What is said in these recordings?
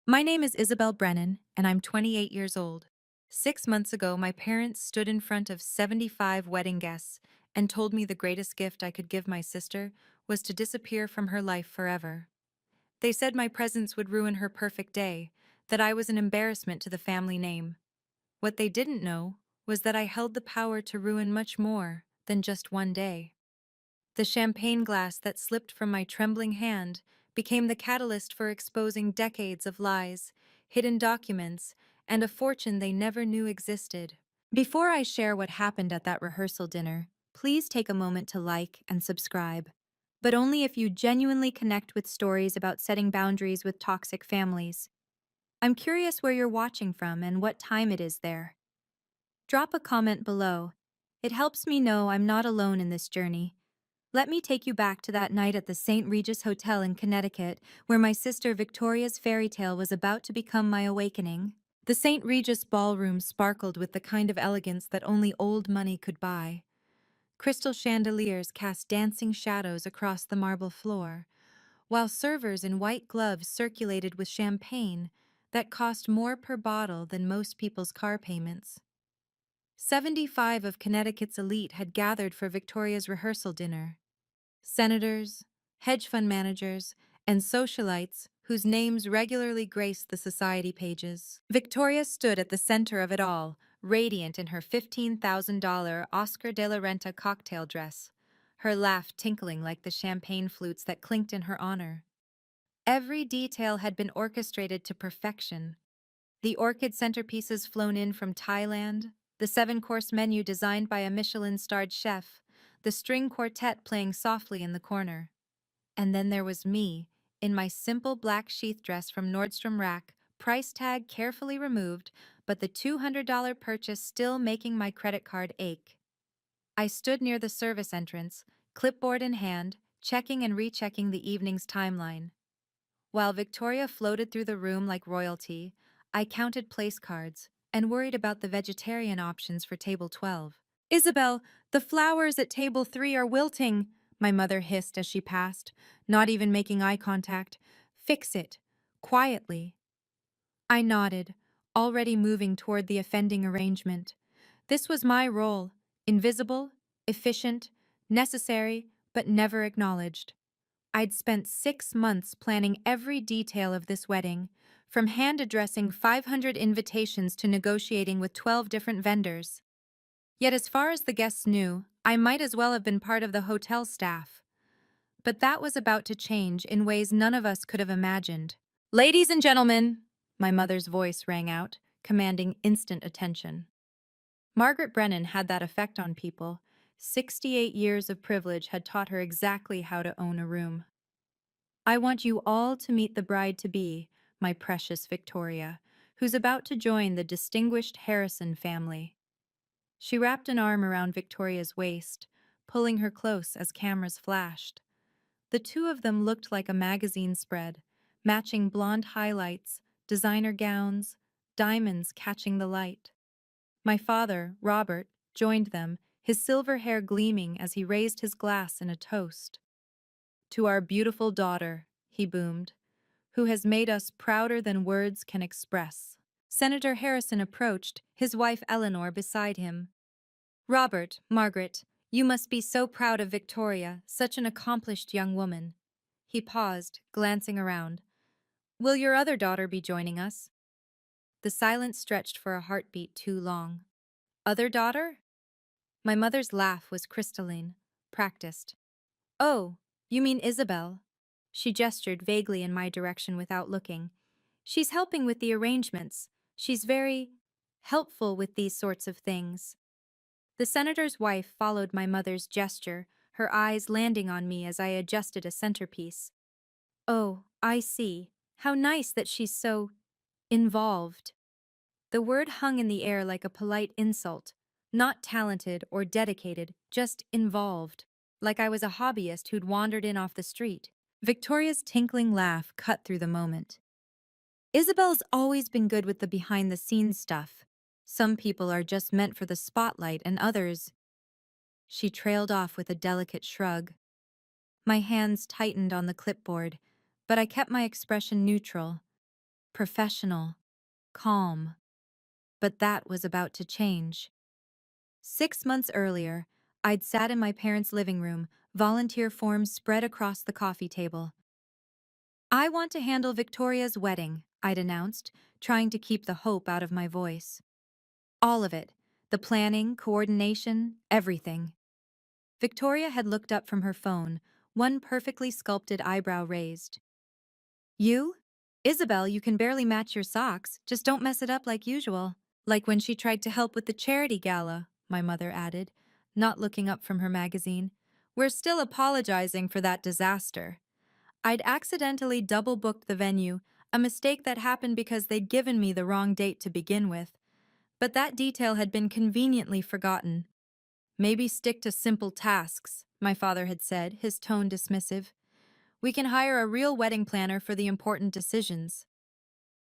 My name is Isabel Brennan, and I'm 28 years old. 6 months ago, my parents stood in front of 75 wedding guests and told me the greatest gift I could give my sister was to disappear from her life forever. They said my presence would ruin her perfect day, that I was an embarrassment to the family name. What they didn't know was that I held the power to ruin much more than just one day. The champagne glass that slipped from my trembling hand became the catalyst for exposing decades of lies, hidden documents, and a fortune they never knew existed. Before I share what happened at that rehearsal dinner, please take a moment to like and subscribe. But only if you genuinely connect with stories about setting boundaries with toxic families. I'm curious where you're watching from and what time it is there. Drop a comment below. It helps me know I'm not alone in this journey. Let me take you back to that night at the St. Regis Hotel in Connecticut, where my sister Victoria's fairy tale was about to become my awakening. The St. Regis ballroom sparkled with the kind of elegance that only old money could buy. Crystal chandeliers cast dancing shadows across the marble floor, while servers in white gloves circulated with champagne that cost more per bottle than most people's car payments. 75 of Connecticut's elite had gathered for Victoria's rehearsal dinner. Senators, hedge fund managers, and socialites whose names regularly graced the society pages. Victoria stood at the center of it all, radiant in her $15,000 Oscar de la Renta cocktail dress, her laugh tinkling like the champagne flutes that clinked in her honor. Every detail had been orchestrated to perfection. The orchid centerpieces flown in from Thailand, the seven-course menu designed by a Michelin-starred chef, the string quartet playing softly in the corner. And then there was me, in my simple black sheath dress from Nordstrom Rack, price tag carefully removed, but the $200 purchase still making my credit card ache. I stood near the service entrance, clipboard in hand, checking and rechecking the evening's timeline. While Victoria floated through the room like royalty, I counted place cards and worried about the vegetarian options for table 12. Isabel, the flowers at table 3 are wilting, my mother hissed as she passed, not even making eye contact. Fix it. Quietly. I nodded, already moving toward the offending arrangement. This was my role, invisible, efficient, necessary, but never acknowledged. I'd spent 6 months planning every detail of this wedding, from hand-addressing 500 invitations to negotiating with 12 different vendors. Yet as far as the guests knew, I might as well have been part of the hotel staff. But that was about to change in ways none of us could have imagined. Ladies and gentlemen, my mother's voice rang out, commanding instant attention. Margaret Brennan had that effect on people. 68 years of privilege had taught her exactly how to own a room. I want you all to meet the bride-to-be, my precious Victoria, who's about to join the distinguished Harrison family. She wrapped an arm around Victoria's waist, pulling her close as cameras flashed. The two of them looked like a magazine spread, matching blonde highlights, designer gowns, diamonds catching the light. My father, Robert, joined them, his silver hair gleaming as he raised his glass in a toast. To our beautiful daughter, he boomed, who has made us prouder than words can express. Senator Harrison approached, his wife Eleanor beside him. Robert, Margaret, you must be so proud of Victoria, such an accomplished young woman. He paused, glancing around. Will your other daughter be joining us? The silence stretched for a heartbeat too long. Other daughter? My mother's laugh was crystalline, practiced. Oh, you mean Isabel? She gestured vaguely in my direction without looking. She's helping with the arrangements. She's very helpful with these sorts of things. The senator's wife followed my mother's gesture, her eyes landing on me as I adjusted a centerpiece. Oh, I see. How nice that she's so involved. The word hung in the air like a polite insult. Not talented or dedicated, just involved. Like I was a hobbyist who'd wandered in off the street. Victoria's tinkling laugh cut through the moment. Isabel's always been good with the behind-the-scenes stuff. Some people are just meant for the spotlight and others. She trailed off with a delicate shrug. My hands tightened on the clipboard, but I kept my expression neutral. professional, calm. But that was about to change. 6 months earlier, I'd sat in my parents' living room, volunteer forms spread across the coffee table. I want to handle Victoria's wedding, I'd announced, trying to keep the hope out of my voice. All of it, the planning, coordination, everything. Victoria had looked up from her phone, one perfectly sculpted eyebrow raised. You? Isabel, you can barely match your socks, just don't mess it up like usual. Like when she tried to help with the charity gala, my mother added, not looking up from her magazine. We're still apologizing for that disaster. I'd accidentally double-booked the venue, a mistake that happened because they'd given me the wrong date to begin with. But that detail had been conveniently forgotten. Maybe stick to simple tasks, my father had said, his tone dismissive. We can hire a real wedding planner for the important decisions.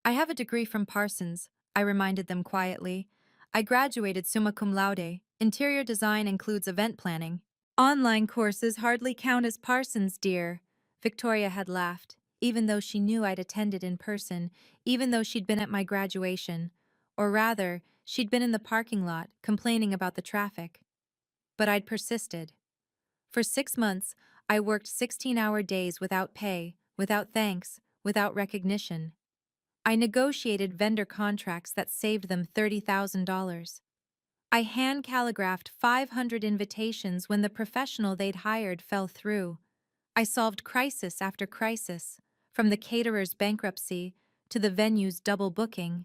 I have a degree from Parsons, I reminded them quietly. I graduated summa cum laude. Interior design includes event planning. Online courses hardly count as Parsons, dear. Victoria had laughed, even though she knew I'd attended in person, even though she'd been at my graduation. Or rather, she'd been in the parking lot, complaining about the traffic. But I'd persisted. For 6 months, I worked 16-hour days without pay, without thanks, without recognition. I negotiated vendor contracts that saved them $30,000. I hand-calligraphed 500 invitations when the professional they'd hired fell through. I solved crisis after crisis, from the caterer's bankruptcy to the venue's double booking.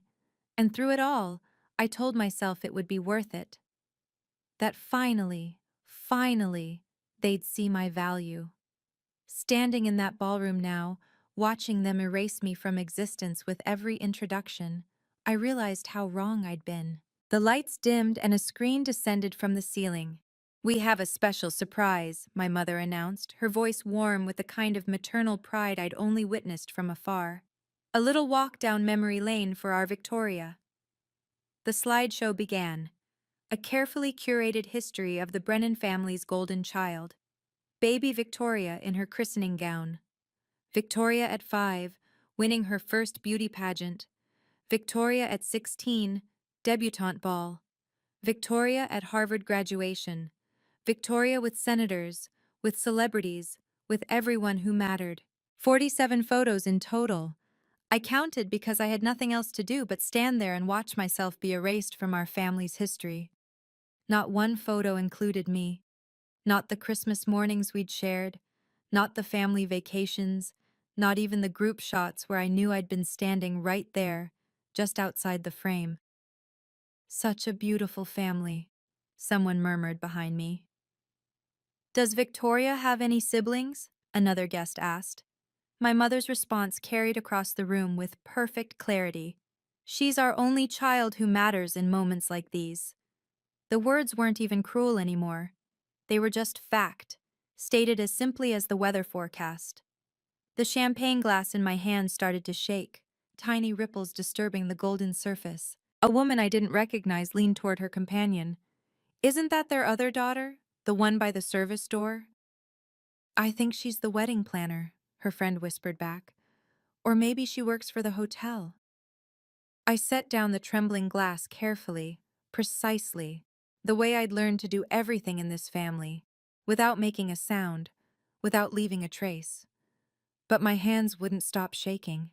And through it all, I told myself it would be worth it. That finally, they'd see my value. Standing in that ballroom now, watching them erase me from existence with every introduction, I realized how wrong I'd been. The lights dimmed and a screen descended from the ceiling. We have a special surprise, my mother announced, her voice warm with the kind of maternal pride I'd only witnessed from afar. A little walk down memory lane for our Victoria. The slideshow began, a carefully curated history of the Brennan family's golden child. Baby Victoria in her christening gown. Victoria at 5, winning her first beauty pageant. Victoria at 16, debutante ball. Victoria at Harvard graduation. Victoria with senators, with celebrities, with everyone who mattered. 47 photos in total. I counted because I had nothing else to do but stand there and watch myself be erased from our family's history. Not one photo included me. Not the Christmas mornings we'd shared, not the family vacations, not even the group shots where I knew I'd been standing right there, just outside the frame. Such a beautiful family, someone murmured behind me. Does Victoria have any siblings? Another guest asked. My mother's response carried across the room with perfect clarity. She's our only child who matters in moments like these. The words weren't even cruel anymore. They were just fact, stated as simply as the weather forecast. The champagne glass in my hand started to shake, tiny ripples disturbing the golden surface. A woman I didn't recognize leaned toward her companion. Isn't that their other daughter, the one by the service door? I think she's the wedding planner, her friend whispered back. Or maybe she works for the hotel. I set down the trembling glass carefully, precisely, the way I'd learned to do everything in this family, without making a sound, without leaving a trace. But my hands wouldn't stop shaking.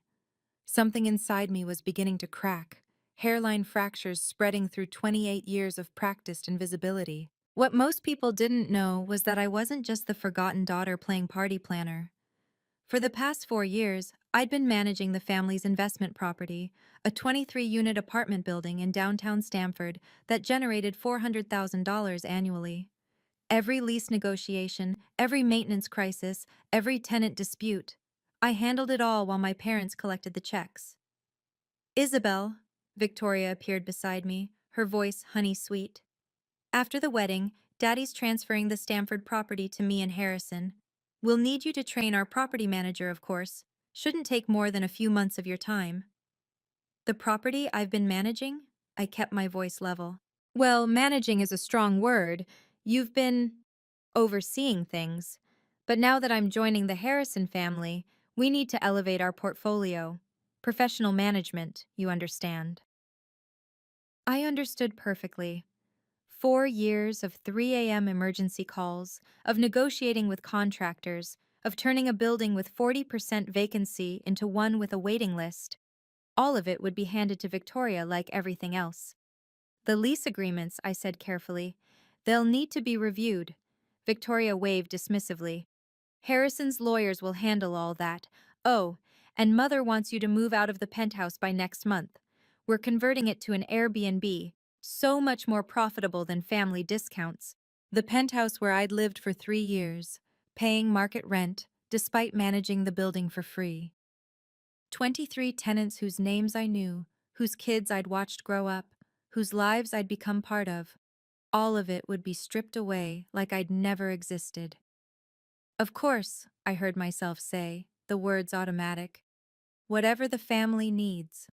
Something inside me was beginning to crack, hairline fractures spreading through 28 years of practiced invisibility. What most people didn't know was that I wasn't just the forgotten daughter playing party planner. For the past 4 years, I'd been managing the family's investment property, a 23-unit apartment building in downtown Stamford that generated $400,000 annually. Every lease negotiation, every maintenance crisis, every tenant dispute. I handled it all while my parents collected the checks. Isabel, Victoria appeared beside me, her voice honey-sweet. After the wedding, Daddy's transferring the Stamford property to me and Harrison. We'll need you to train our property manager, of course. Shouldn't take more than a few months of your time. The property I've been managing? I kept my voice level. Well, managing is a strong word. You've been overseeing things. But now that I'm joining the Harrison family, we need to elevate our portfolio. Professional management, you understand. I understood perfectly. 4 years of 3 a.m. emergency calls, of negotiating with contractors, of turning a building with 40% vacancy into one with a waiting list. All of it would be handed to Victoria like everything else. The lease agreements, I said carefully. They'll need to be reviewed. Victoria waved dismissively. Harrison's lawyers will handle all that. Oh, and Mother wants you to move out of the penthouse by next month. We're converting it to an Airbnb, so much more profitable than family discounts. The penthouse where I'd lived for 3 years, paying market rent, despite managing the building for free. 23 tenants whose names I knew, whose kids I'd watched grow up, whose lives I'd become part of. All of it would be stripped away like I'd never existed. Of course, I heard myself say, the words automatic. Whatever the family needs.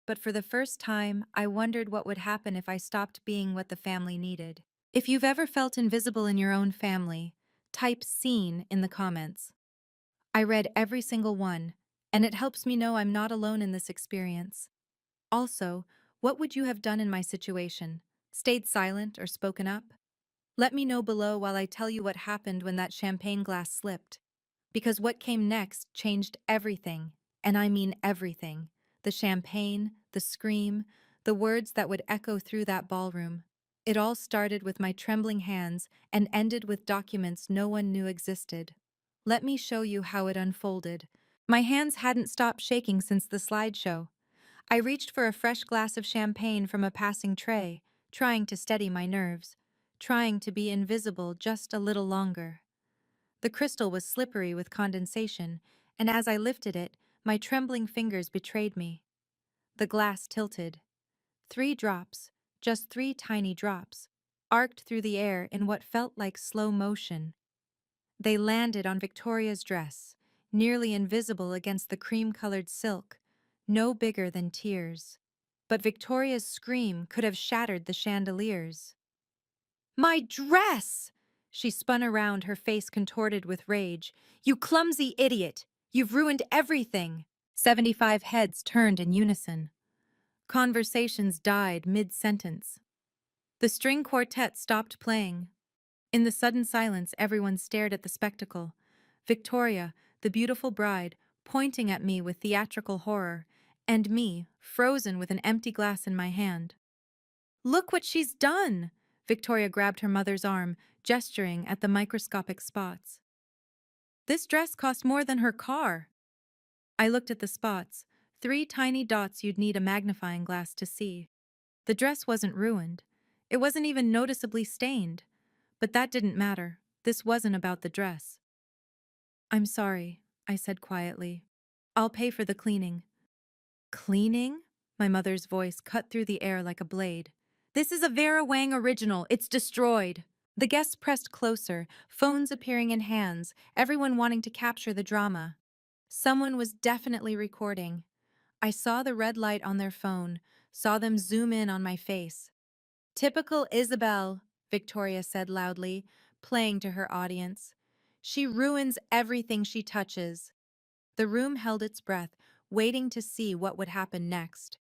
But for the first time, I wondered what would happen if I stopped being what the family needed. If you've ever felt invisible in your own family, type "seen" in the comments. I read every single one, and it helps me know I'm not alone in this experience. Also, what would you have done in my situation? Stayed silent or spoken up? Let me know below while I tell you what happened when that champagne glass slipped. Because what came next changed everything, and I mean everything. The champagne, the scream, the words that would echo through that ballroom. It all started with my trembling hands and ended with documents no one knew existed. Let me show you how it unfolded. My hands hadn't stopped shaking since the slideshow. I reached for a fresh glass of champagne from a passing tray, trying to steady my nerves, trying to be invisible just a little longer. The crystal was slippery with condensation, and as I lifted it, my trembling fingers betrayed me. The glass tilted. 3 drops, just 3 tiny drops, arced through the air in what felt like slow motion. They landed on Victoria's dress, nearly invisible against the cream-colored silk, no bigger than tears. But Victoria's scream could have shattered the chandeliers. "My dress!" She spun around, her face contorted with rage. "You clumsy idiot! You've ruined everything!" 75 heads turned in unison. Conversations died mid-sentence. The string quartet stopped playing. In the sudden silence, everyone stared at the spectacle. Victoria, the beautiful bride, pointing at me with theatrical horror, and me, frozen with an empty glass in my hand. "Look what she's done!" Victoria grabbed her mother's arm, gesturing at the microscopic spots. "This dress cost more than her car." I looked at the spots, 3 tiny dots you'd need a magnifying glass to see. The dress wasn't ruined. It wasn't even noticeably stained. But that didn't matter. This wasn't about the dress. "I'm sorry," I said quietly. "I'll pay for the cleaning." "Cleaning?" My mother's voice cut through the air like a blade. "This is a Vera Wang original. It's destroyed." The guests pressed closer, phones appearing in hands, everyone wanting to capture the drama. Someone was definitely recording. I saw the red light on their phone, saw them zoom in on my face. "Typical Isabel," Victoria said loudly, playing to her audience. "She ruins everything she touches." The room held its breath, waiting to see what would happen next.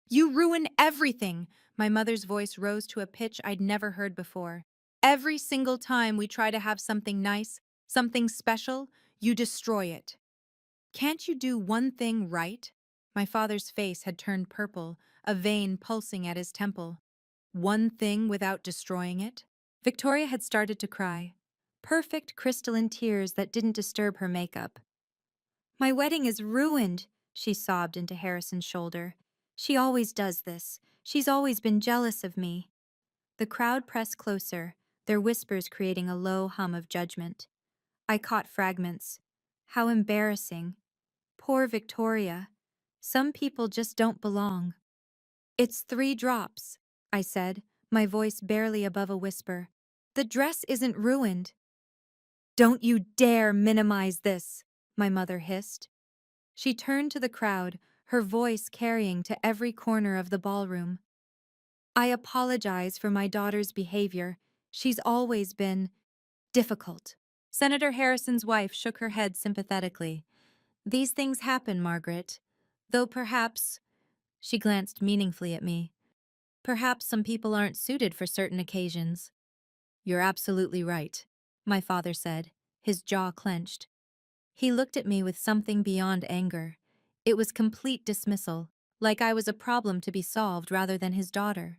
"You ruin everything!" My mother's voice rose to a pitch I'd never heard before. "Every single time we try to have something nice, something special, you destroy it. Can't you do one thing right?" My father's face had turned purple, a vein pulsing at his temple. "One thing without destroying it?" Victoria had started to cry. Perfect crystalline tears that didn't disturb her makeup. "My wedding is ruined," she sobbed into Harrison's shoulder. "She always does this. She's always been jealous of me." The crowd pressed closer, their whispers creating a low hum of judgment. I caught fragments. "How embarrassing. Poor Victoria. Some people just don't belong." "It's 3 drops," I said, my voice barely above a whisper. "The dress isn't ruined." "Don't you dare minimize this," my mother hissed. She turned to the crowd, her voice carrying to every corner of the ballroom. "I apologize for my daughter's behavior. She's always been difficult." Senator Harrison's wife shook her head sympathetically. "These things happen, Margaret. Though perhaps, she glanced meaningfully at me, perhaps some people aren't suited for certain occasions. You're absolutely right, my father said, his jaw clenched. He looked at me with something beyond anger. It was complete dismissal, like I was a problem to be solved rather than his daughter.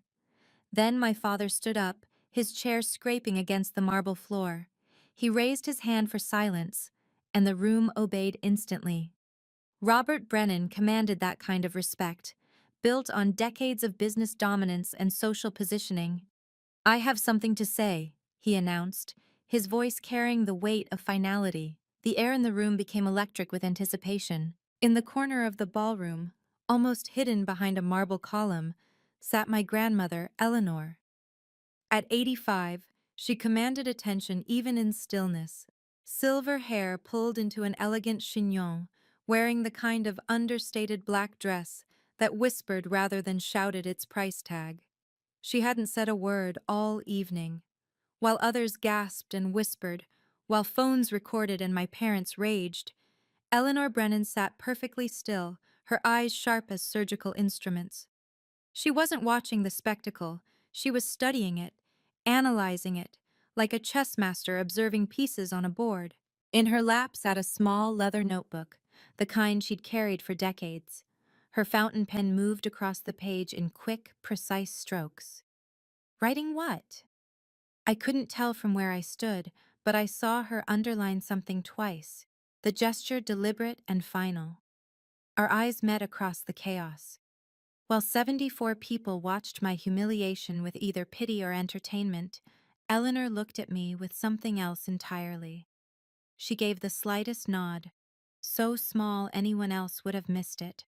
Then my father stood up, his chair scraping against the marble floor. He raised his hand for silence, and the room obeyed instantly. Robert Brennan commanded that kind of respect, built on decades of business dominance and social positioning. I have something to say, he announced, his voice carrying the weight of finality. The air in the room became electric with anticipation. In the corner of the ballroom, almost hidden behind a marble column, sat my grandmother, Eleanor. At 85, she commanded attention even in stillness. Silver hair pulled into an elegant chignon, wearing the kind of understated black dress that whispered rather than shouted its price tag. She hadn't said a word all evening. While others gasped and whispered, while phones recorded and my parents raged, Eleanor Brennan sat perfectly still, her eyes sharp as surgical instruments. She wasn't watching the spectacle, she was studying it, analyzing it, like a chess master observing pieces on a board. In her lap sat a small leather notebook, the kind she'd carried for decades. Her fountain pen moved across the page in quick, precise strokes. Writing what? I couldn't tell from where I stood, but I saw her underline something twice, the gesture deliberate and final. Our eyes met across the chaos. While 74 people watched my humiliation with either pity or entertainment, Eleanor looked at me with something else entirely. She gave the slightest nod, so small anyone else would have missed it.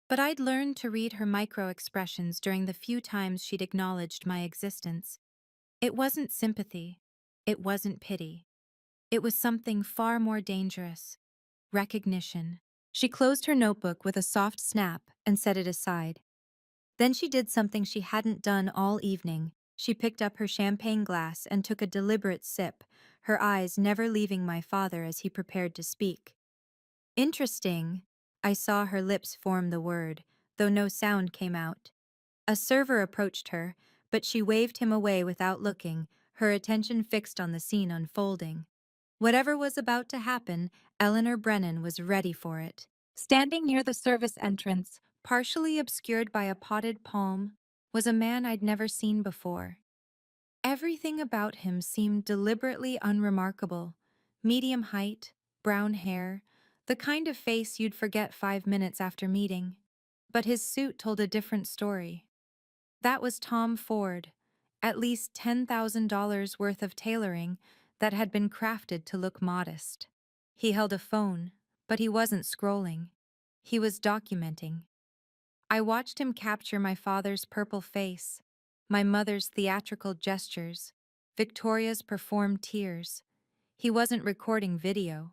But I'd learned to read her micro-expressions during the few times she'd acknowledged my existence. It wasn't sympathy. It wasn't pity. It was something far more dangerous. Recognition. She closed her notebook with a soft snap and set it aside. Then she did something she hadn't done all evening. She picked up her champagne glass and took a deliberate sip, her eyes never leaving my father as he prepared to speak. Interesting. I saw her lips form the word, though no sound came out. A server approached her, but she waved him away without looking, her attention fixed on the scene unfolding. Whatever was about to happen, Eleanor Brennan was ready for it. Standing near the service entrance, partially obscured by a potted palm, was a man I'd never seen before. Everything about him seemed deliberately unremarkable. Medium height, brown hair, the kind of face you'd forget 5 minutes after meeting. But his suit told a different story. That was Tom Ford, at least $10,000 worth of tailoring that had been crafted to look modest. He held a phone, but he wasn't scrolling. He was documenting. I watched him capture my father's purple face, my mother's theatrical gestures, Victoria's performed tears. He wasn't recording video.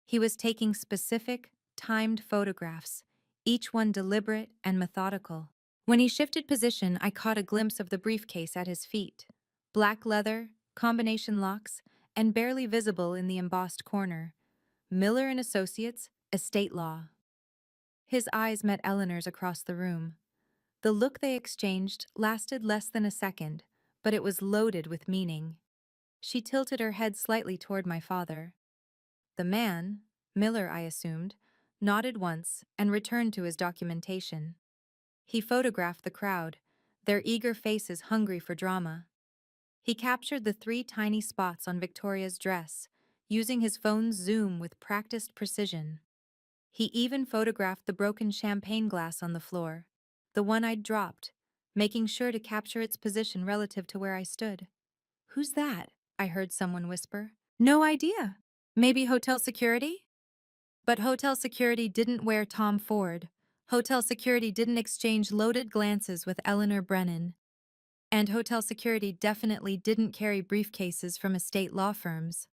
He was taking specific, timed photographs, each one deliberate and methodical. When he shifted position, I caught a glimpse of the briefcase at his feet. Black leather, combination locks, and barely visible in the embossed corner. Miller and Associates, Estate Law. His eyes met Eleanor's across the room. The look they exchanged lasted less than a second, but it was loaded with meaning. She tilted her head slightly toward my father. The man, Miller I assumed, nodded once and returned to his documentation. He photographed the crowd, their eager faces hungry for drama. He captured the 3 tiny spots on Victoria's dress, using his phone's zoom with practiced precision. He even photographed the broken champagne glass on the floor, the one I'd dropped, making sure to capture its position relative to where I stood. "Who's that?" I heard someone whisper. "No idea. Maybe hotel security?" But hotel security didn't wear Tom Ford. Hotel security didn't exchange loaded glances with Eleanor Brennan. And hotel security definitely didn't carry briefcases from estate law firms.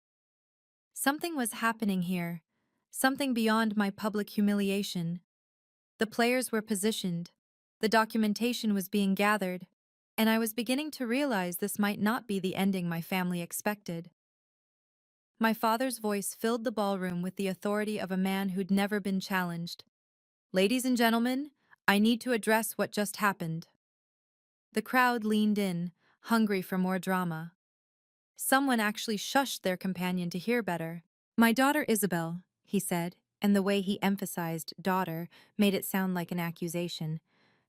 Something was happening here, something beyond my public humiliation. The players were positioned, the documentation was being gathered, and I was beginning to realize this might not be the ending my family expected. My father's voice filled the ballroom with the authority of a man who'd never been challenged. Ladies and gentlemen, I need to address what just happened. The crowd leaned in, hungry for more drama. Someone actually shushed their companion to hear better. My daughter Isabel, he said, and the way he emphasized daughter made it sound like an accusation,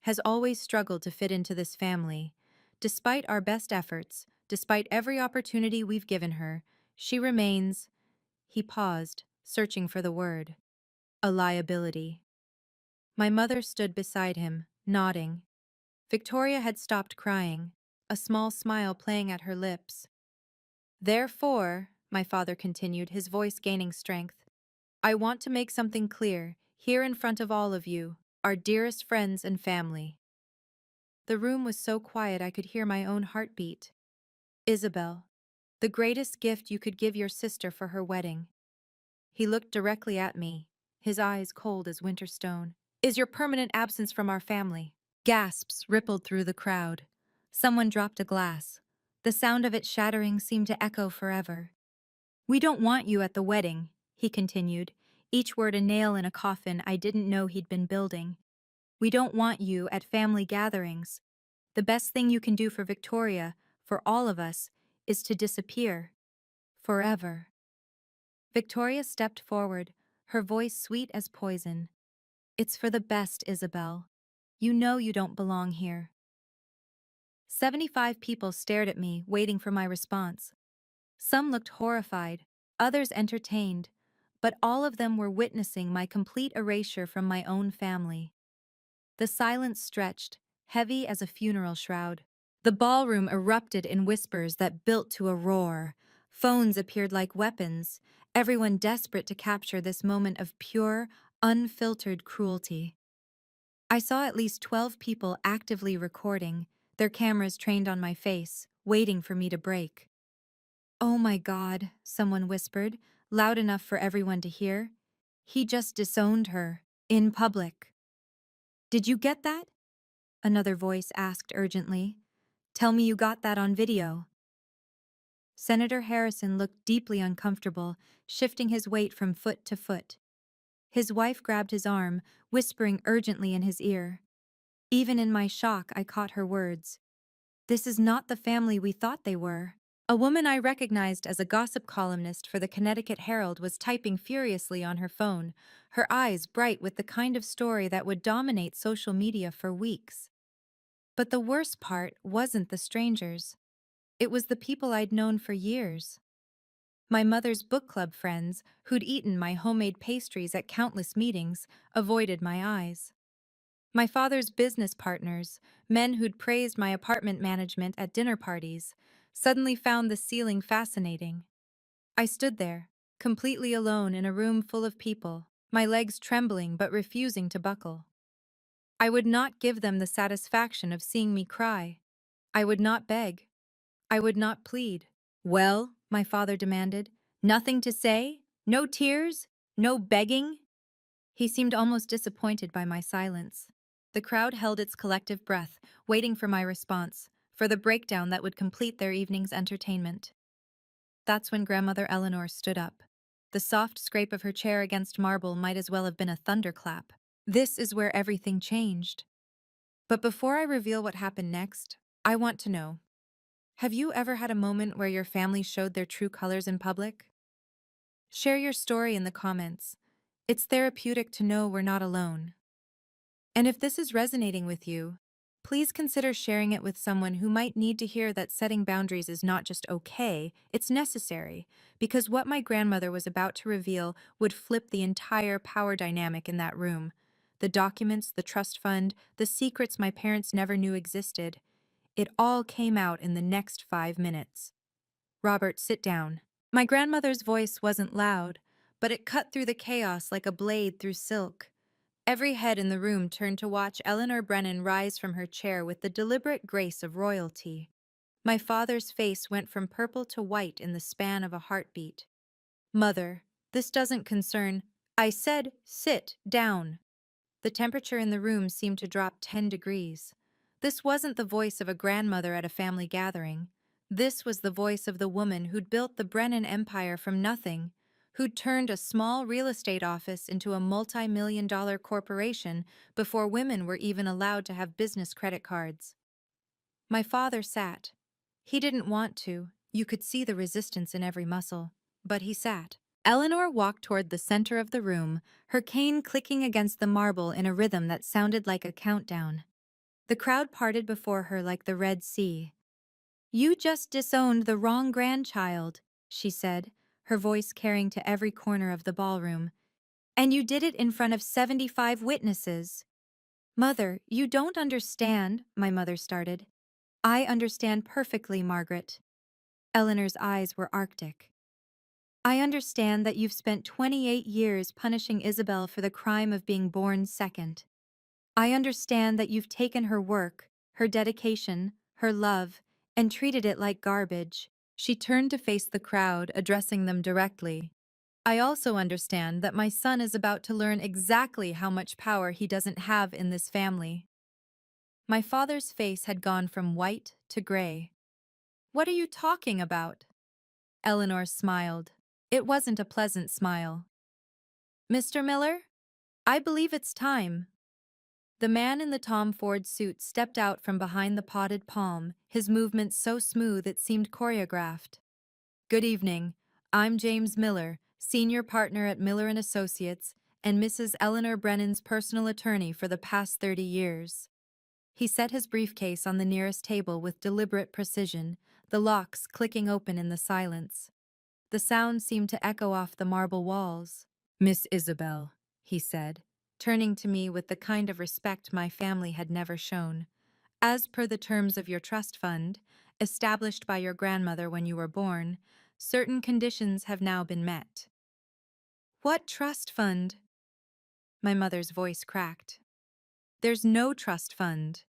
has always struggled to fit into this family. Despite our best efforts, despite every opportunity we've given her, she remains. He paused, searching for the word. A liability. My mother stood beside him, nodding. Victoria had stopped crying, a small smile playing at her lips. Therefore, my father continued, his voice gaining strength, I want to make something clear, here in front of all of you, our dearest friends and family. The room was so quiet I could hear my own heartbeat. Isabel, the greatest gift you could give your sister for her wedding. He looked directly at me, his eyes cold as winter stone. Is your permanent absence from our family. Gasps rippled through the crowd. Someone dropped a glass. The sound of it shattering seemed to echo forever. We don't want you at the wedding, he continued, each word a nail in a coffin I didn't know he'd been building. We don't want you at family gatherings. The best thing you can do for Victoria, for all of us, is to disappear. Forever. Victoria stepped forward, her voice sweet as poison. It's for the best, Isabel. You know you don't belong here. 75 people stared at me, waiting for my response. Some looked horrified, others entertained, but all of them were witnessing my complete erasure from my own family. The silence stretched, heavy as a funeral shroud. The ballroom erupted in whispers that built to a roar. Phones appeared like weapons, everyone desperate to capture this moment of pure, unfiltered cruelty. I saw at least 12 people actively recording, their cameras trained on my face, waiting for me to break. Oh my God, someone whispered, loud enough for everyone to hear. He just disowned her, in public. Did you get that? Another voice asked urgently. Tell me you got that on video. Senator Harrison looked deeply uncomfortable, shifting his weight from foot to foot. His wife grabbed his arm, whispering urgently in his ear. Even in my shock, I caught her words. This is not the family we thought they were. A woman I recognized as a gossip columnist for the Connecticut Herald was typing furiously on her phone, her eyes bright with the kind of story that would dominate social media for weeks. But the worst part wasn't the strangers. It was the people I'd known for years. My mother's book club friends, who'd eaten my homemade pastries at countless meetings, avoided my eyes. My father's business partners, men who'd praised my apartment management at dinner parties, suddenly found the ceiling fascinating. I stood there, completely alone in a room full of people, my legs trembling but refusing to buckle. I would not give them the satisfaction of seeing me cry. I would not beg. I would not plead. Well, my father demanded, nothing to say? No tears? No begging? He seemed almost disappointed by my silence. The crowd held its collective breath, waiting for my response, for the breakdown that would complete their evening's entertainment. That's when Grandmother Eleanor stood up. The soft scrape of her chair against marble might as well have been a thunderclap. This is where everything changed. But before I reveal what happened next, I want to know, have you ever had a moment where your family showed their true colors in public? Share your story in the comments. It's therapeutic to know we're not alone. And if this is resonating with you, please consider sharing it with someone who might need to hear that setting boundaries is not just okay, it's necessary, because what my grandmother was about to reveal would flip the entire power dynamic in that room. The documents, the trust fund, the secrets my parents never knew existed. It all came out in the next 5 minutes. Robert, sit down. My grandmother's voice wasn't loud, but it cut through the chaos like a blade through silk. Every head in the room turned to watch Eleanor Brennan rise from her chair with the deliberate grace of royalty. My father's face went from purple to white in the span of a heartbeat. Mother, this doesn't concern. I said, sit down. The temperature in the room seemed to drop 10 degrees. This wasn't the voice of a grandmother at a family gathering. This was the voice of the woman who'd built the Brennan empire from nothing, who'd turned a small real estate office into a multi-million-dollar corporation before women were even allowed to have business credit cards. My father sat. He didn't want to. You could see the resistance in every muscle. But he sat. Eleanor walked toward the center of the room, her cane clicking against the marble in a rhythm that sounded like a countdown. The crowd parted before her like the Red Sea. "You just disowned the wrong grandchild," she said, her voice carrying to every corner of the ballroom. "And you did it in front of 75 witnesses." "Mother, you don't understand," my mother started. "I understand perfectly, Margaret." Eleanor's eyes were arctic. "I understand that you've spent 28 years punishing Isabel for the crime of being born second. I understand that you've taken her work, her dedication, her love, and treated it like garbage." She turned to face the crowd, addressing them directly. "I also understand that my son is about to learn exactly how much power he doesn't have in this family." My father's face had gone from white to gray. "What are you talking about?" Eleanor smiled. It wasn't a pleasant smile. "Mr. Miller, I believe it's time." The man in the Tom Ford suit stepped out from behind the potted palm, his movements so smooth it seemed choreographed. "Good evening. I'm James Miller, senior partner at Miller and Associates, and Mrs. Eleanor Brennan's personal attorney for the past 30 years. He set his briefcase on the nearest table with deliberate precision, the locks clicking open in the silence. The sound seemed to echo off the marble walls. "Miss Isabel," he said, turning to me with the kind of respect my family had never shown. "As per the terms of your trust fund, established by your grandmother when you were born, certain conditions have now been met." "What trust fund?" My mother's voice cracked. "There's no trust fund."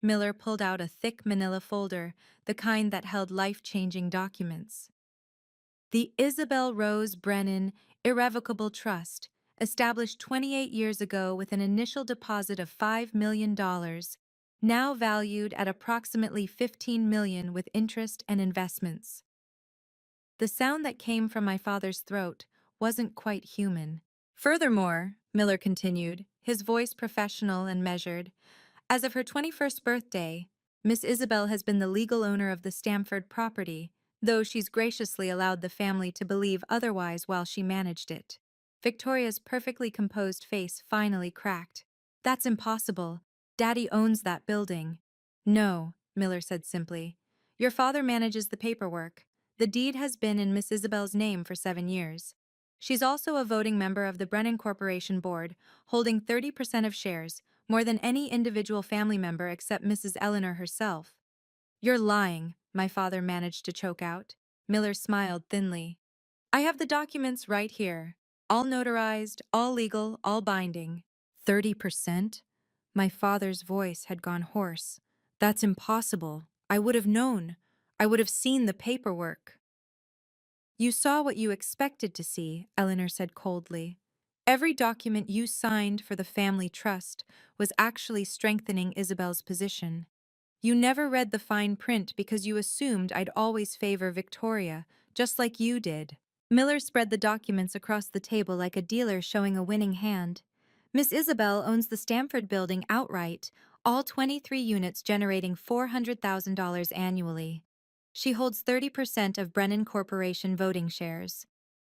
Miller pulled out a thick manila folder, the kind that held life-changing documents. "The Isabel Rose Brennan Irrevocable Trust, established 28 years ago with an initial deposit of $5 million, now valued at approximately $15 million with interest and investments." The sound that came from my father's throat wasn't quite human. "Furthermore," Miller continued, his voice professional and measured, "as of her 21st birthday, Miss Isabel has been the legal owner of the Stamford property, though she's graciously allowed the family to believe otherwise while she managed it." Victoria's perfectly composed face finally cracked. "That's impossible. Daddy owns that building." "No," Miller said simply. "Your father manages the paperwork. The deed has been in Miss Isabel's name for 7 years. She's also a voting member of the Brennan Corporation Board, holding 30% of shares, more than any individual family member except Mrs. Eleanor herself." "You're lying," my father managed to choke out. Miller smiled thinly. "I have the documents right here. All notarized, all legal, all binding." 30%? My father's voice had gone hoarse. "That's impossible. I would have known. I would have seen the paperwork." "You saw what you expected to see," Eleanor said coldly. "Every document you signed for the family trust was actually strengthening Isabel's position. You never read the fine print because you assumed I'd always favor Victoria, just like you did." Miller spread the documents across the table like a dealer showing a winning hand. "Miss Isabel owns the Stamford building outright, all 23 units generating $400,000 annually. She holds 30% of Brennan Corporation voting shares.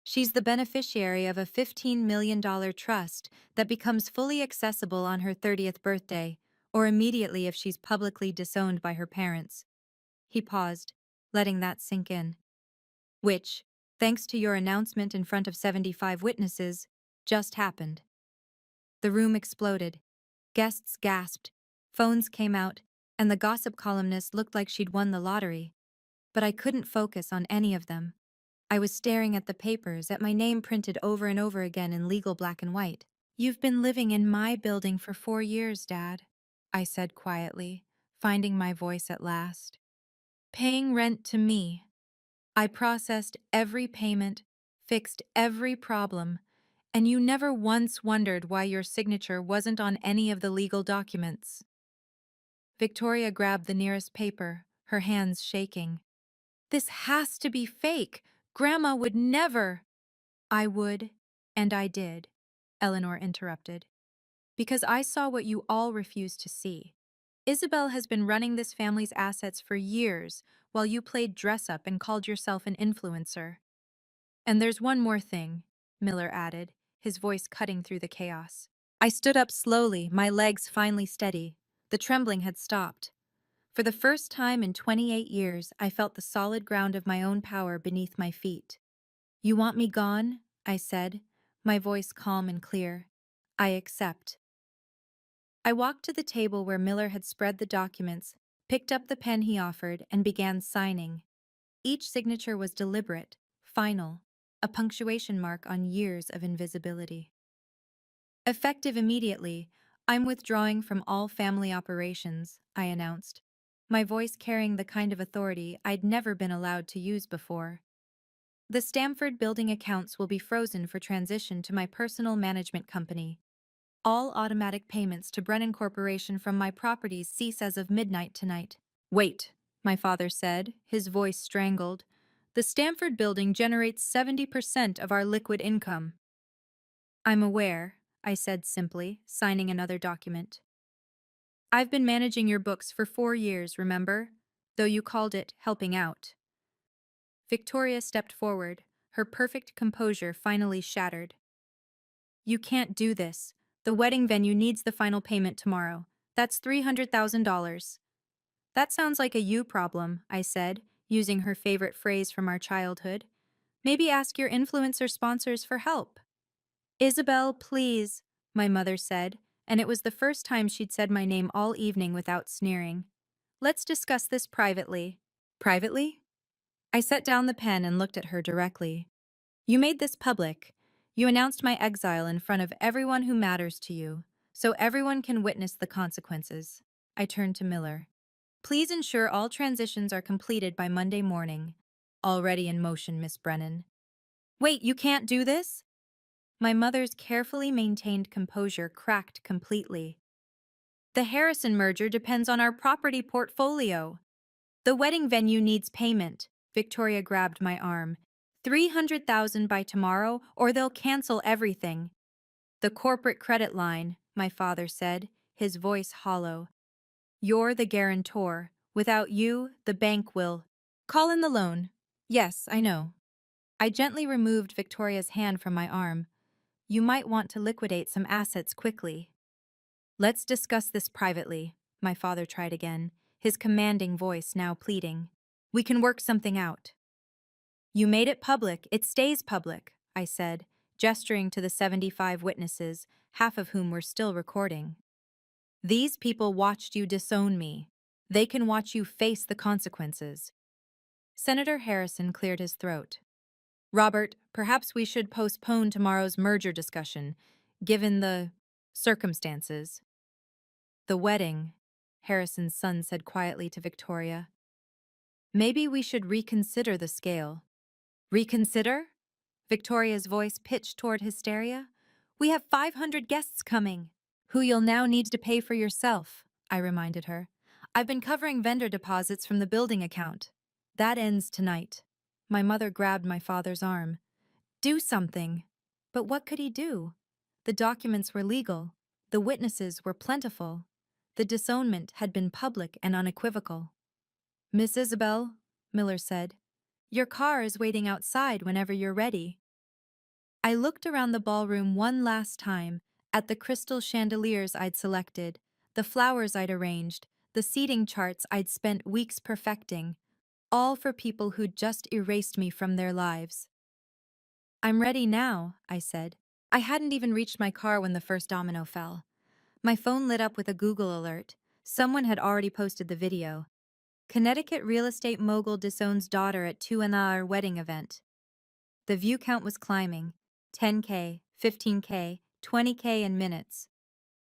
She's the beneficiary of a $15 million trust that becomes fully accessible on her 30th birthday, or immediately if she's publicly disowned by her parents." He paused, letting that sink in. "Which, thanks to your announcement in front of 75 witnesses, just happened." The room exploded. Guests gasped, phones came out, and the gossip columnist looked like she'd won the lottery. But I couldn't focus on any of them. I was staring at the papers, at my name printed over and over again in legal black and white. "You've been living in my building for 4 years, Dad," I said quietly, finding my voice at last. "Paying rent to me. I processed every payment, fixed every problem, and you never once wondered why your signature wasn't on any of the legal documents." Victoria grabbed the nearest paper, her hands shaking. "This has to be fake. Grandma would never." I would, and I did, Eleanor interrupted, because I saw what you all refused to see. Isabel has been running this family's assets for years while you played dress up and called yourself an influencer. And there's one more thing, Miller added, his voice cutting through the chaos. I stood up slowly, my legs finally steady. The trembling had stopped. For the first time in 28 years, I felt the solid ground of my own power beneath my feet. You want me gone? I said, my voice calm and clear. I accept. I walked to the table where Miller had spread the documents, picked up the pen he offered, and began signing. Each signature was deliberate, final, a punctuation mark on years of invisibility. Effective immediately, I'm withdrawing from all family operations, I announced, my voice carrying the kind of authority I'd never been allowed to use before. The Stamford building accounts will be frozen for transition to my personal management company. All automatic payments to Brennan Corporation from my properties cease as of midnight tonight. Wait, my father said, his voice strangled. The Stamford building generates 70% of our liquid income. I'm aware, I said simply, signing another document. I've been managing your books for 4 years, remember? Though you called it helping out. Victoria stepped forward, her perfect composure finally shattered. You can't do this. The wedding venue needs the final payment tomorrow. That's $300,000. That sounds like a you problem, I said, using her favorite phrase from our childhood. Maybe ask your influencer sponsors for help. Isabel, please, my mother said, and it was the first time she'd said my name all evening without sneering. Let's discuss this privately. Privately? I set down the pen and looked at her directly. You made this public. You announced my exile in front of everyone who matters to you, so everyone can witness the consequences. I turned to Miller. Please ensure all transitions are completed by Monday morning. Already in motion, Miss Brennan. Wait, you can't do this? My mother's carefully maintained composure cracked completely. The Harrison merger depends on our property portfolio. The wedding venue needs payment. Victoria grabbed my arm. 300,000 by tomorrow, or they'll cancel everything. The corporate credit line, my father said, his voice hollow. You're the guarantor. Without you, the bank will. Call in the loan. Yes, I know. I gently removed Victoria's hand from my arm. You might want to liquidate some assets quickly. Let's discuss this privately, my father tried again, his commanding voice now pleading. We can work something out. You made it public, it stays public, I said, gesturing to the 75 witnesses, half of whom were still recording. These people watched you disown me. They can watch you face the consequences. Senator Harrison cleared his throat. Robert, perhaps we should postpone tomorrow's merger discussion, given the circumstances. The wedding, Harrison's son said quietly to Victoria. Maybe we should reconsider the scale. Reconsider? Victoria's voice pitched toward hysteria. We have 500 guests coming, who you'll now need to pay for yourself, I reminded her. I've been covering vendor deposits from the building account. That ends tonight. My mother grabbed my father's arm. Do something. But what could he do? The documents were legal. The witnesses were plentiful. The disownment had been public and unequivocal. Miss Isabel, Miller said, your car is waiting outside whenever you're ready. I looked around the ballroom one last time, at the crystal chandeliers I'd selected, the flowers I'd arranged, the seating charts I'd spent weeks perfecting, all for people who'd just erased me from their lives. I'm ready now, I said. I hadn't even reached my car when the first domino fell. My phone lit up with a Google alert. Someone had already posted the video. Connecticut real estate mogul disowns daughter at 2 wedding event. The view count was climbing. 10K, 15K, 20K in minutes.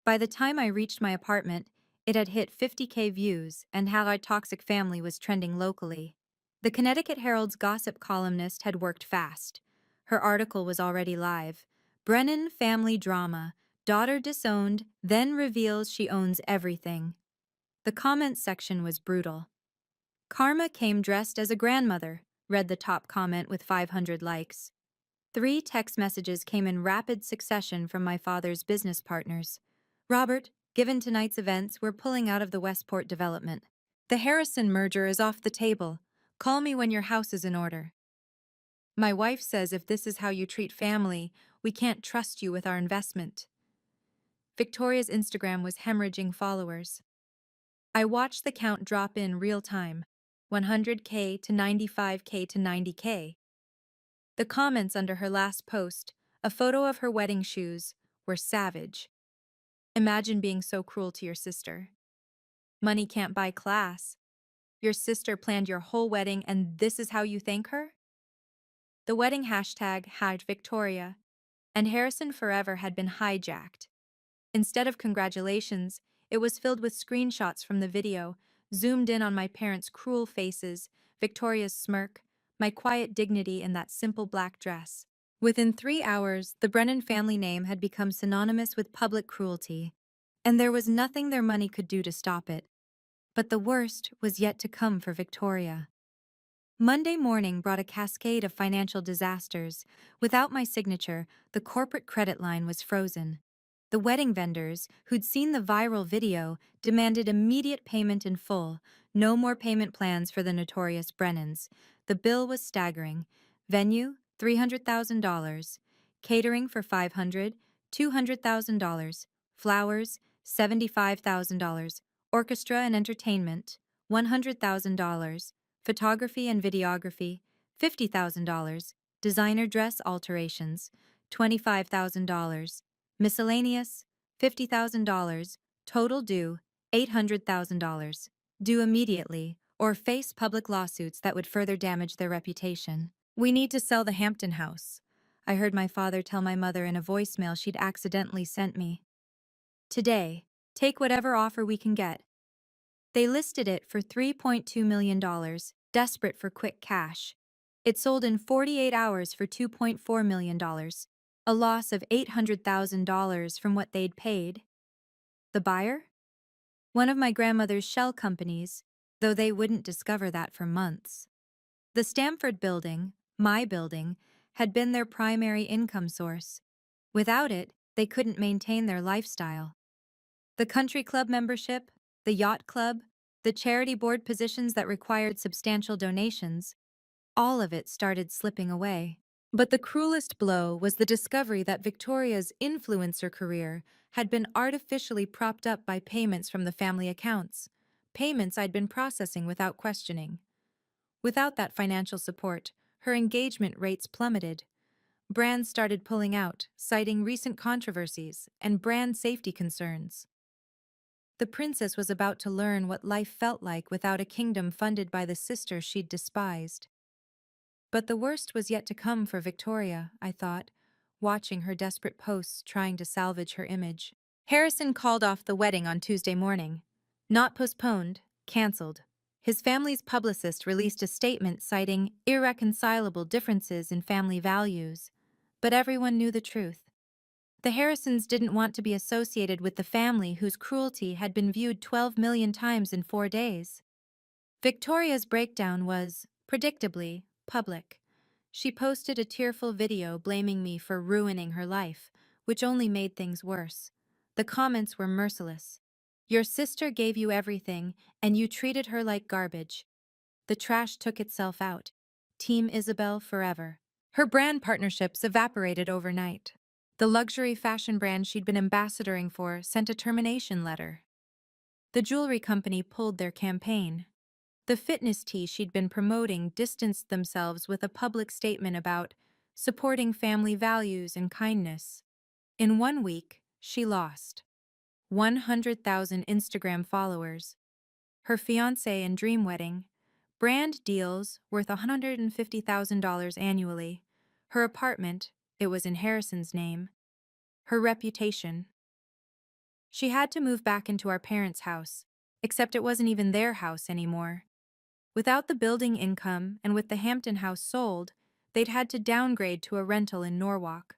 By the time I reached my apartment, it had hit 50K views, and how our toxic family was trending locally. The Connecticut Herald's gossip columnist had worked fast. Her article was already live. Brennan family drama. Daughter disowned, then reveals she owns everything. The comments section was brutal. Karma came dressed as a grandmother, read the top comment with 500 likes. 3 text messages came in rapid succession from my father's business partners. Robert, given tonight's events, we're pulling out of the Westport development. The Harrison merger is off the table. Call me when your house is in order. My wife says if this is how you treat family, we can't trust you with our investment. Victoria's Instagram was hemorrhaging followers. I watched the count drop in real time, 100K to 95K to 90K. The comments under her last post, a photo of her wedding shoes, were savage. Imagine being so cruel to your sister. Money can't buy class. Your sister planned your whole wedding and this is how you thank her? The wedding hashtag had Victoria, and Harrison Forever had been hijacked. Instead of congratulations, it was filled with screenshots from the video, zoomed in on my parents' cruel faces, Victoria's smirk, my quiet dignity in that simple black dress. Within 3 hours, the Brennan family name had become synonymous with public cruelty, and there was nothing their money could do to stop it. But the worst was yet to come for Victoria. Monday morning brought a cascade of financial disasters. Without my signature, the corporate credit line was frozen. The wedding vendors, who'd seen the viral video, demanded immediate payment in full, no more payment plans for the notorious Brennans. The bill was staggering. Venue, $300,000. Catering for $500, $200,000. Flowers, $75,000. Orchestra and entertainment, $100,000. Photography and videography, $50,000. Designer dress alterations, $25,000. Miscellaneous, $50,000. Total due, $800,000. Due immediately, or face public lawsuits that would further damage their reputation. We need to sell the Hampton house, I heard my father tell my mother in a voicemail she'd accidentally sent me. Today, take whatever offer we can get. They listed it for $3.2 million, desperate for quick cash. It sold in 48 hours for $2.4 million, a loss of $800,000 from what they'd paid. The buyer? One of my grandmother's shell companies, though they wouldn't discover that for months. The Stamford building, my building, had been their primary income source. Without it, they couldn't maintain their lifestyle. The country club membership, the yacht club, the charity board positions that required substantial donations, all of it started slipping away. But the cruelest blow was the discovery that Victoria's influencer career had been artificially propped up by payments from the family accounts, payments I'd been processing without questioning. Without that financial support, her engagement rates plummeted. Brands started pulling out, citing recent controversies and brand safety concerns. The princess was about to learn what life felt like without a kingdom funded by the sister she'd despised. But the worst was yet to come for Victoria, I thought, watching her desperate posts trying to salvage her image. Harrison called off the wedding on Tuesday morning. Not postponed, cancelled. His family's publicist released a statement citing irreconcilable differences in family values. But everyone knew the truth. The Harrisons didn't want to be associated with the family whose cruelty had been viewed 12 million times in 4 days. Victoria's breakdown was, predictably, public. She posted a tearful video blaming me for ruining her life, which only made things worse. The comments were merciless. Your sister gave you everything, and you treated her like garbage. The trash took itself out. Team Isabel forever. Her brand partnerships evaporated overnight. The luxury fashion brand she'd been ambassadoring for sent a termination letter. The jewelry company pulled their campaign. The fitness tea she'd been promoting distanced themselves with a public statement about supporting family values and kindness. In 1 week, she lost 100,000 Instagram followers. Her fiancé and dream wedding, brand deals worth $150,000 annually, her apartment, it was in Harrison's name, her reputation. She had to move back into our parents' house, except it wasn't even their house anymore. Without the building income and with the Hampton house sold, they'd had to downgrade to a rental in Norwalk.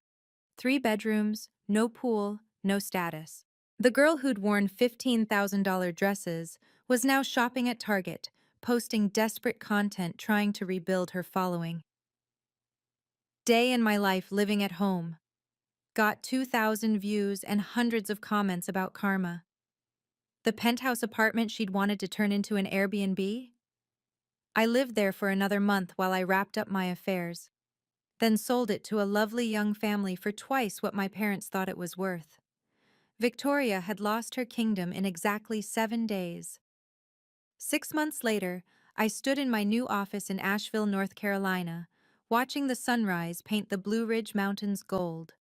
3 bedrooms, no pool, no status. The girl who'd worn $15,000 dresses was now shopping at Target, posting desperate content trying to rebuild her following. Day in my life living at home. Got 2,000 views and hundreds of comments about karma. The penthouse apartment she'd wanted to turn into an Airbnb? I lived there for another month while I wrapped up my affairs, then sold it to a lovely young family for twice what my parents thought it was worth. Victoria had lost her kingdom in exactly 7 days. 6 months later, I stood in my new office in Asheville, North Carolina, watching the sunrise paint the Blue Ridge Mountains gold.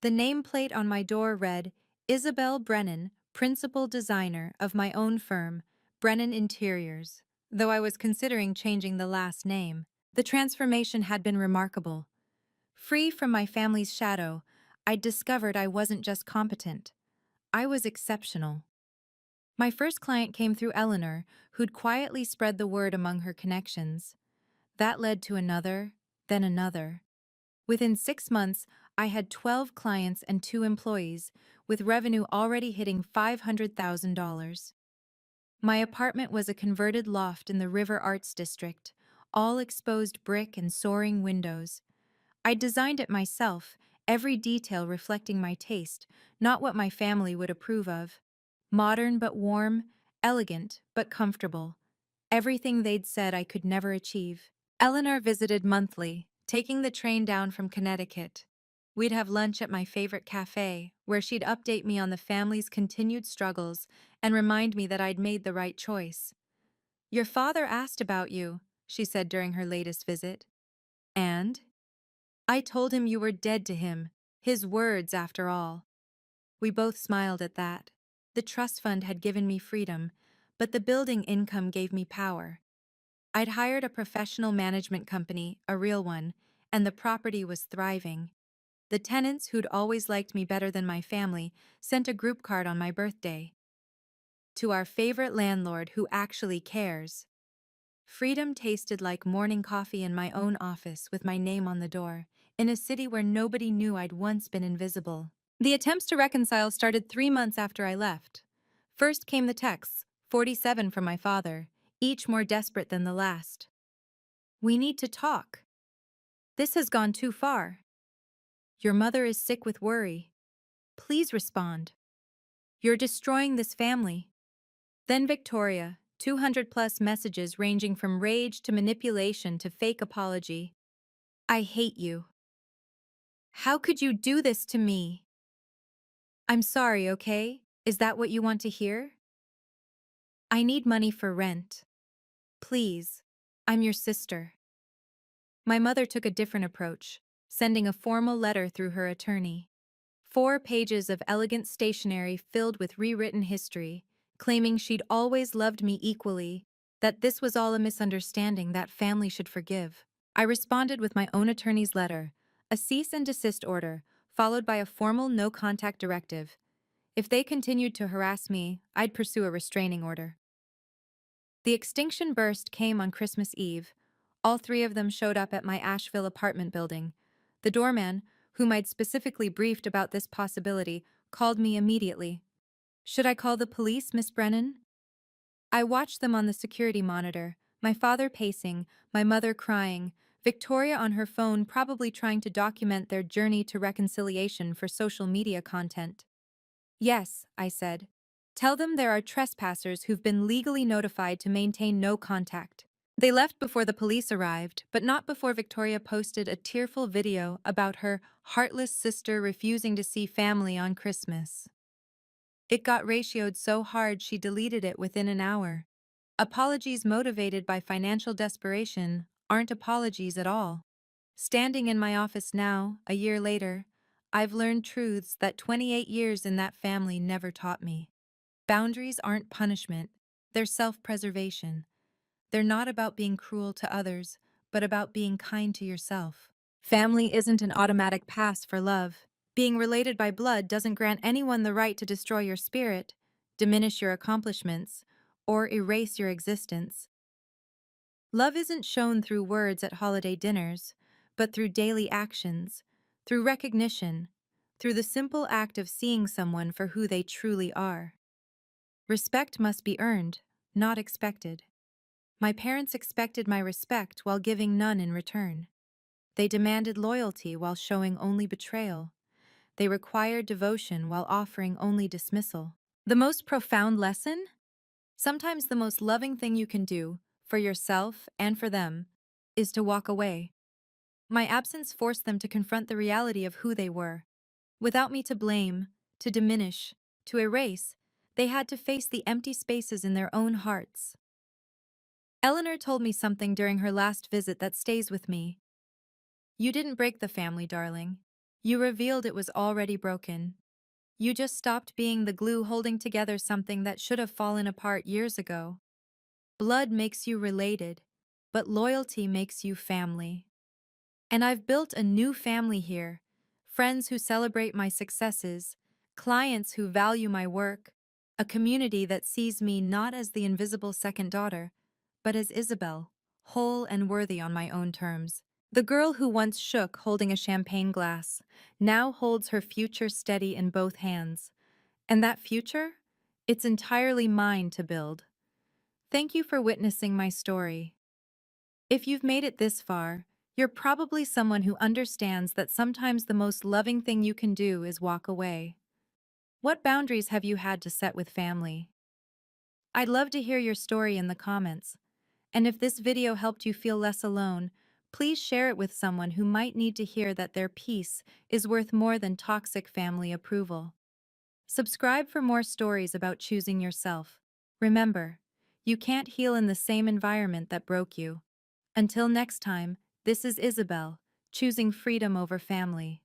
The nameplate on my door read, Isabel Brennan, principal designer of my own firm, Brennan Interiors. Though I was considering changing the last name, the transformation had been remarkable. Free from my family's shadow, I'd discovered I wasn't just competent. I was exceptional. My first client came through Eleanor, who'd quietly spread the word among her connections. That led to another, then another. Within 6 months, I had 12 clients and 2 employees, with revenue already hitting $500,000. My apartment was a converted loft in the River Arts District, all exposed brick and soaring windows. I designed it myself, every detail reflecting my taste, not what my family would approve of. Modern but warm, elegant but comfortable. Everything they'd said I could never achieve. Eleanor visited monthly, taking the train down from Connecticut. We'd have lunch at my favorite cafe, where she'd update me on the family's continued struggles and remind me that I'd made the right choice. "Your father asked about you," she said during her latest visit. "And?" "I told him you were dead to him. His words, after all." We both smiled at that. The trust fund had given me freedom, but the building income gave me power. I'd hired a professional management company, a real one, and the property was thriving. The tenants, who'd always liked me better than my family, sent a group card on my birthday. "To our favorite landlord who actually cares." Freedom tasted like morning coffee in my own office with my name on the door, in a city where nobody knew I'd once been invisible. The attempts to reconcile started 3 months after I left. First came the texts, 47 from my father, each more desperate than the last. "We need to talk. This has gone too far. Your mother is sick with worry. Please respond. You're destroying this family." Then Victoria, 200 plus messages ranging from rage to manipulation to fake apology. "I hate you. How could you do this to me? I'm sorry, okay? Is that what you want to hear? I need money for rent. Please. I'm your sister." My mother took a different approach, sending a formal letter through her attorney. 4 pages of elegant stationery filled with rewritten history, claiming she'd always loved me equally, that this was all a misunderstanding that family should forgive. I responded with my own attorney's letter, a cease and desist order, followed by a formal no-contact directive. If they continued to harass me, I'd pursue a restraining order. The extinction burst came on Christmas Eve. All 3 of them showed up at my Asheville apartment building. The doorman, whom I'd specifically briefed about this possibility, called me immediately. "Should I call the police, Miss Brennan?" I watched them on the security monitor, my father pacing, my mother crying, Victoria on her phone probably trying to document their journey to reconciliation for social media content. "Yes," I said. "Tell them there are trespassers who've been legally notified to maintain no contact." They left before the police arrived, but not before Victoria posted a tearful video about her heartless sister refusing to see family on Christmas. It got ratioed so hard she deleted it within an hour. Apologies motivated by financial desperation aren't apologies at all. Standing in my office now, a year later, I've learned truths that 28 years in that family never taught me. Boundaries aren't punishment, they're self-preservation. They're not about being cruel to others, but about being kind to yourself. Family isn't an automatic pass for love. Being related by blood doesn't grant anyone the right to destroy your spirit, diminish your accomplishments, or erase your existence. Love isn't shown through words at holiday dinners, but through daily actions, through recognition, through the simple act of seeing someone for who they truly are. Respect must be earned, not expected. My parents expected my respect while giving none in return. They demanded loyalty while showing only betrayal. They required devotion while offering only dismissal. The most profound lesson? Sometimes the most loving thing you can do, for yourself and for them, is to walk away. My absence forced them to confront the reality of who they were. Without me to blame, to diminish, to erase, they had to face the empty spaces in their own hearts. Eleanor told me something during her last visit that stays with me. You didn't break the family, darling. You revealed it was already broken. You just stopped being the glue holding together something that should have fallen apart years ago. Blood makes you related, but loyalty makes you family. And I've built a new family here. Friends who celebrate my successes, clients who value my work, a community that sees me not as the invisible second daughter, but as Isabel, whole and worthy on my own terms. The girl who once shook holding a champagne glass now holds her future steady in both hands. And that future? It's entirely mine to build. Thank you for witnessing my story. If you've made it this far, you're probably someone who understands that sometimes the most loving thing you can do is walk away. What boundaries have you had to set with family? I'd love to hear your story in the comments. And if this video helped you feel less alone, please share it with someone who might need to hear that their peace is worth more than toxic family approval. Subscribe for more stories about choosing yourself. Remember, you can't heal in the same environment that broke you. Until next time, this is Isabel, choosing freedom over family.